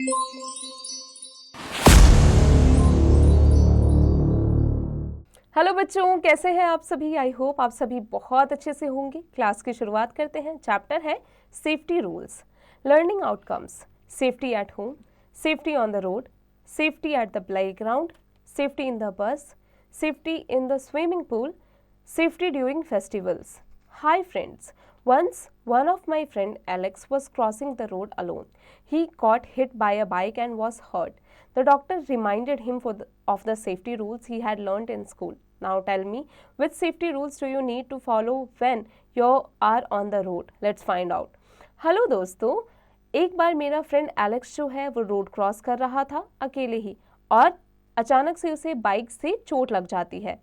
Hello बच्चों, कैसे हैं आप सभी। आई होप आप सभी बहुत अच्छे से होंगे। क्लास की शुरुआत करते हैं। चैप्टर है safety rules, learning outcomes, safety at home, safety on the road, safety at the playground, safety in the बस, safety in the swimming pool, safety during festivals. Hi friends. Once one of my friend Alex was crossing the road alone. He got hit by a bike and was hurt. The doctor reminded him of the safety rules he had learned in school. Now tell me, which safety rules do you need to follow when you are on the road? Let's find out. Hello दोस्तों, एक बार मेरा friend Alex जो है वो road cross कर रहा था अकेले ही, और अचानक से उसे बाइक से चोट लग जाती है।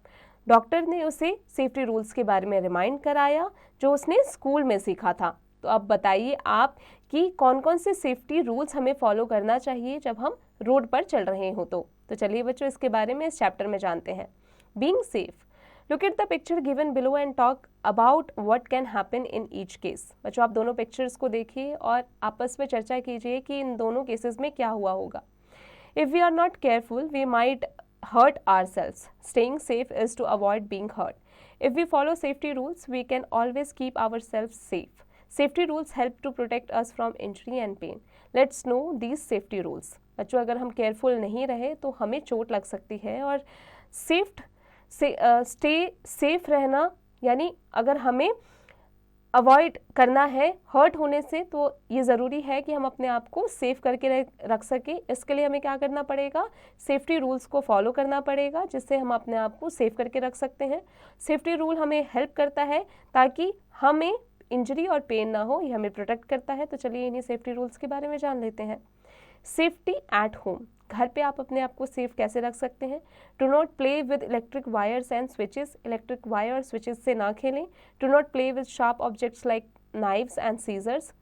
डॉक्टर ने उसे सेफ्टी रूल्स के बारे में रिमाइंड कराया जो उसने स्कूल में सीखा था। तो अब बताइए आप कि कौन कौन से सेफ्टी रूल्स हमें फॉलो करना चाहिए जब हम रोड पर चल रहे हो। तो चलिए बच्चों, इसके बारे में इस चैप्टर में जानते हैं। Being safe, look at the picture given below and talk about what can happen in each case. बच्चों, आप दोनों पिक्चर्स को देखिए और आपस में चर्चा कीजिए कि इन दोनों केसेस में क्या हुआ होगा। If we are not careful we might hurt ourselves. Staying safe is to avoid being hurt. If we follow safety rules, we can always keep ourselves safe. Safety rules help to protect us from injury and pain. Let's know these safety rules. बच्चों, अगर हम careful नहीं रहे तो हमें चोट लग सकती है, और स्टे सेफ रहना यानी अगर हमें अवॉइड करना है हर्ट होने से, तो ये ज़रूरी है कि हम अपने आप को सेफ करके रख सकें। इसके लिए हमें क्या करना पड़ेगा, सेफ्टी रूल्स को फॉलो करना पड़ेगा, जिससे हम अपने आप को सेफ करके रख सकते हैं। सेफ्टी रूल हमें हेल्प करता है ताकि हमें इंजरी और पेन ना हो, ये हमें प्रोटेक्ट करता है। तो चलिए इन्हीं सेफ्टी रूल्स के बारे में जान लेते हैं। सेफ्टी एट होम, घर पे आप अपने आप को सेफ कैसे रख सकते हैं। Do not play with electric wires and switches, electric wire और स्विचेस से ना खेलें। Do not play with sharp objects like knives and scissors,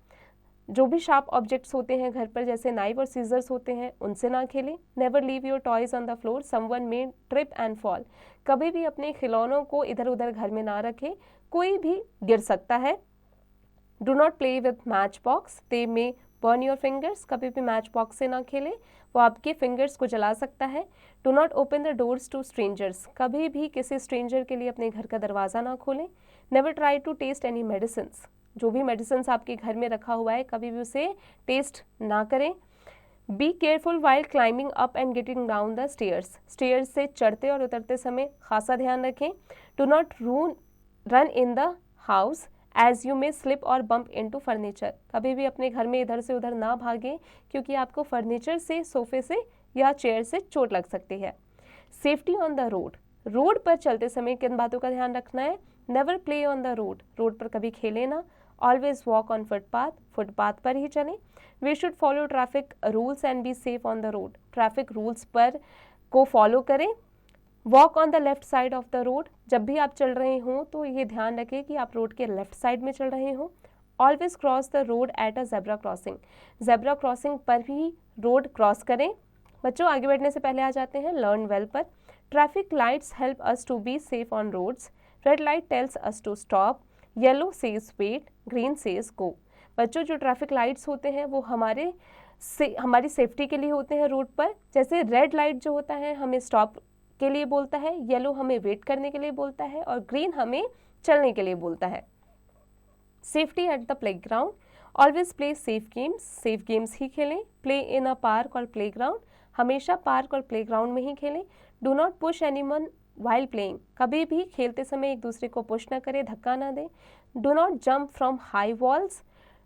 जो भी शार्प ऑब्जेक्ट्स होते हैं घर पर जैसे नाइव और सीजर्स होते हैं उनसे ना खेलें। Never leave your toys on the floor, someone may trip and fall, कभी भी अपने खिलौनों को इधर उधर घर में ना रखें, कोई भी गिर सकता है। Do not play with match box, they may burn your fingers, कभी भी मैच बॉक्स से ना खेलें, वो आपके फिंगर्स को जला सकता है। Do not open the doors to strangers, कभी भी किसी स्ट्रेंजर के लिए अपने घर का दरवाज़ा ना खोलें। Never try to test any medicines, जो भी मेडिसिन्स आपके घर में रखा हुआ है कभी भी उसे टेस्ट ना करें। Be careful while climbing up and getting down the stairs, stairs से चढ़ते और उतरते समय खासा ध्यान रखें। Do not run in the house as you may slip और बम्प इनटू फर्नीचर, कभी भी अपने घर में इधर से उधर ना भागें क्योंकि आपको फर्नीचर से, सोफे से या चेयर से चोट लग सकती है। Safety on the road, road पर चलते समय किन बातों का ध्यान रखना है। Never play on the road, road पर कभी खेलें ना। Always walk on footpath, footpath पर ही चलें। We should follow traffic rules and be safe on the road, traffic rules पर को फॉलो करें। Walk on the left side of the road, जब भी आप चल रहे हों तो ये ध्यान रखें कि आप रोड के लेफ्ट साइड में चल रहे हों। Always cross the road at a zebra crossing, zebra crossing पर भी रोड क्रॉस करें। बच्चों, आगे बढ़ने से पहले आ जाते हैं लर्न वेल पर। Traffic lights help us to be safe on roads. Red light tells us to stop, yellow says wait, green says go. बच्चों, जो ट्रैफिक लाइट्स होते हैं वो हमारी सेफ्टी के लिए होते हैं रोड पर। जैसे रेड लाइट जो होता है हमें स्टॉप के लिए बोलता है, येलो हमें वेट करने के लिए बोलता है, और ग्रीन हमें चलने के लिए बोलता है। Safety at the playground, always play safe games ही खेलें। प्ले इन अ पार्क और प्लेग्राउंड, हमेशा पार्क और प्लेग्राउंड में ही खेलें। Do not push anyone while playing, कभी भी खेलते समय एक दूसरे को पुश ना करें, धक्का ना दें। Do not jump from high walls,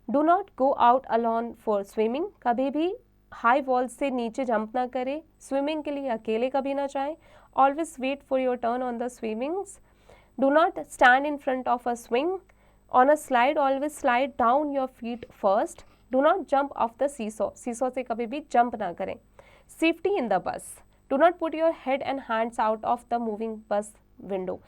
do not go out alone for swimming, कभी भी हाई वॉल से नीचे जंप ना करें, स्विमिंग के लिए अकेले कभी ना जाएं। Always wait for your turn on the swimmings. Do not stand in front of a swing on a slide, always slide down your feet first. Do not jump off the seesaw, seesaw से कभी भी jump ना करें। Safety in the bus, do not put your head and hands out of the moving bus window,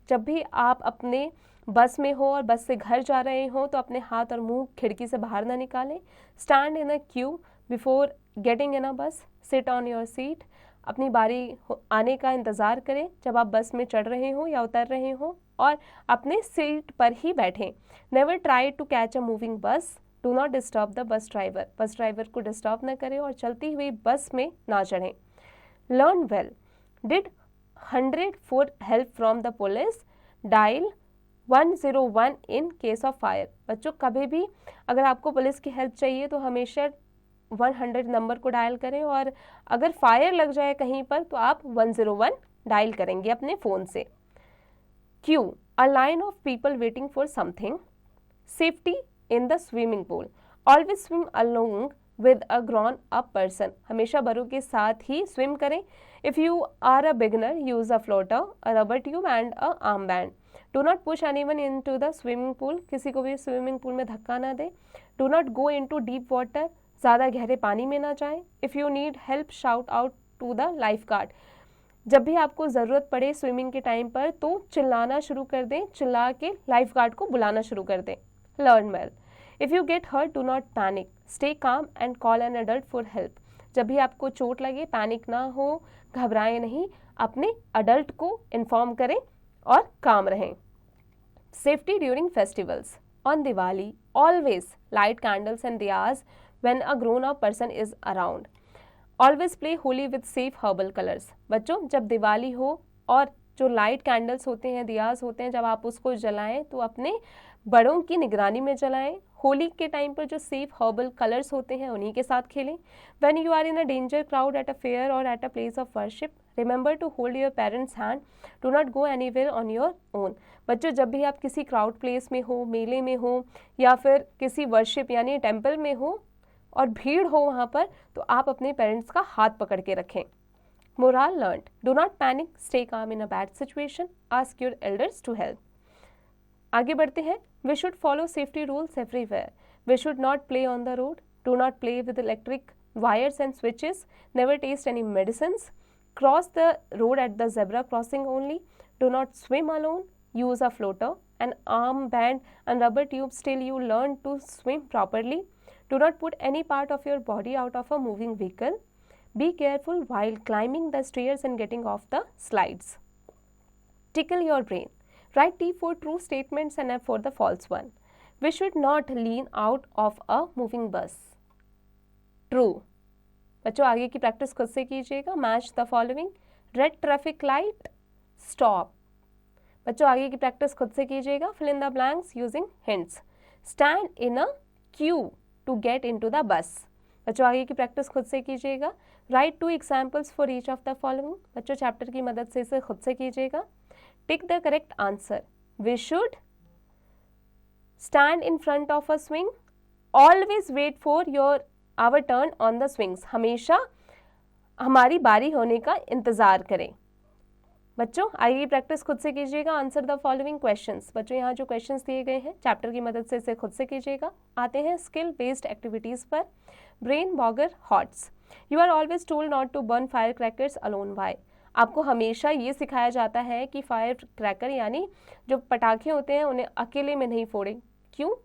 जब भी आप अपने बस में हो और बस से घर जा रहे हो तो अपने हाथ और मुंह खिड़की से बाहर ना निकालें। Stand in a queue before getting in a bus, sit on your seat, अपनी बारी आने का इंतज़ार करें जब आप बस में चढ़ रहे हो या उतर रहे हो, और अपने सीट पर ही बैठें। Never try to catch a moving bus, do not disturb the bus driver, bus driver को डिस्टर्ब न करें और चलती हुई बस में ना चढ़ें। Learn well, did 100 for help from the police, dial 101 in case of fire. बच्चों कभी भी अगर आपको पुलिस की हेल्प चाहिए तो हमेशा 100 नंबर को डायल करें, और अगर फायर लग जाए कहीं पर तो आप 101 डायल करेंगे अपने फ़ोन से। Queue, a line of people waiting for something. Safety in the swimming pool, always swim along with a grown up person, हमेशा बड़ों के साथ ही स्विम करें। If you are a beginner, use a floater, a rubber tube and a arm band. Do not push anyone into the swimming pool, किसी को भी swimming pool में धक्का ना दे। Do not go into deep water, ज़्यादा गहरे पानी में ना जाएं। If you need help, shout out to the lifeguard, जब भी आपको ज़रूरत पड़े स्विमिंग के टाइम पर तो चिल्लाना शुरू कर दें, चिल्ला के लाइफ गार्ड को बुलाना शुरू कर दें। Learn well, if you get hurt do not panic, stay calm and call an adult for help, जब भी आपको चोट लगे पैनिक ना हो, घबराएं नहीं, अपने अडल्ट को इन्फॉर्म करें और काम रहें। Safety during festivals, on Diwali always light candles and diyas when a grown up person is around. Always play Holi with safe herbal colours, बच्चों जब दिवाली हो और जो लाइट कैंडल्स होते हैं, दियाज होते हैं, जब आप उसको जलाएं तो अपने बड़ों की निगरानी में जलाएं। होली के टाइम पर जो सेफ हर्बल कलर्स होते हैं उन्हीं के साथ खेलें। When you are in a danger crowd at a fair or at a place of worship, remember to hold your parents hand, do not go anywhere on your own. बच्चों जब भी आप किसी क्राउड प्लेस में हो, मेले में हो या फिर किसी वर्शिप यानी टेम्पल में हो और भीड़ हो वहाँ पर, तो आप अपने पेरेंट्स का हाथ पकड़ के रखें। Moral learned, do not panic, stay calm in a bad situation, ask your elders to help. आगे बढ़ते हैं। We should follow safety rules everywhere, we should not play on the road, do not play with electric wires and switches, never taste any medicines, cross the road at the zebra crossing only, do not swim alone, use a floater, an arm band and rubber tubes till you learn to swim properly, do not put any part of your body out of a moving vehicle, be careful while climbing the stairs and getting off the slides. Tickle your brain, write T for true statements and F for the false one. We should not lean out of a moving bus. True. बच्चों आगे की practice खुद से कीजिएगा। Match the following, red traffic light, stop. बच्चों आगे की practice खुद से कीजिएगा। Fill in the blanks using hints, stand in a queue to get into the bus. बच्चों आगे की प्रैक्टिस खुद से कीजिएगा। Write 2 examples for each of the following. बच्चों चैप्टर की मदद से इसे खुद से कीजिएगा। Tick the correct answer, we should stand in front of a swing, always wait for your our turn on the swings, हमेशा हमारी बारी होने का इंतज़ार करें। बच्चों आगे प्रैक्टिस खुद से कीजिएगा। Answer the following questions. बच्चों यहाँ जो क्वेश्चंस दिए गए हैं चैप्टर की मदद से इसे खुद से कीजिएगा। आते हैं स्किल बेस्ड एक्टिविटीज़ पर। Brain boggler HOTS, you are always told not to burn fire crackers alone, why. आपको हमेशा ये सिखाया जाता है कि फायर क्रैकर यानी जो पटाखे होते हैं उन्हें अकेले में नहीं फोड़ें, क्यों?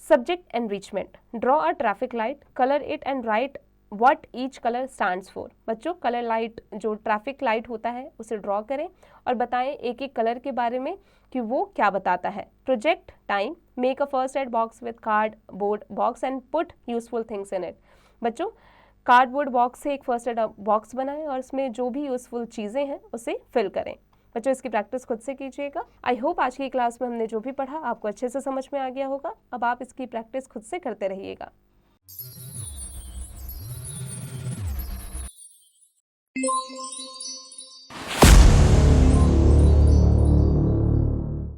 Subject enrichment, draw a traffic light, colour it and right what each colour stands for. बच्चों कलर लाइट जो ट्रैफिक लाइट होता है उसे ड्रॉ करें और बताएं एक एक कलर के बारे में कि वो क्या बताता है। Project time, make a first aid box with card board box and put useful things in it. बच्चों कार्डबोर्ड बॉक्स से एक फर्स्ट एड बॉक्स बनाएं और इसमें जो भी यूजफुल चीज़ें हैं उसे फिल करें। बच्चों इसकी प्रैक्टिस खुद से कीजिएगा। आई होप आज की क्लास में हमने जो भी पढ़ा आपको अच्छे से समझ में आ गया होगा। अब आप इसकी प्रैक्टिस खुद से करते रहिएगा।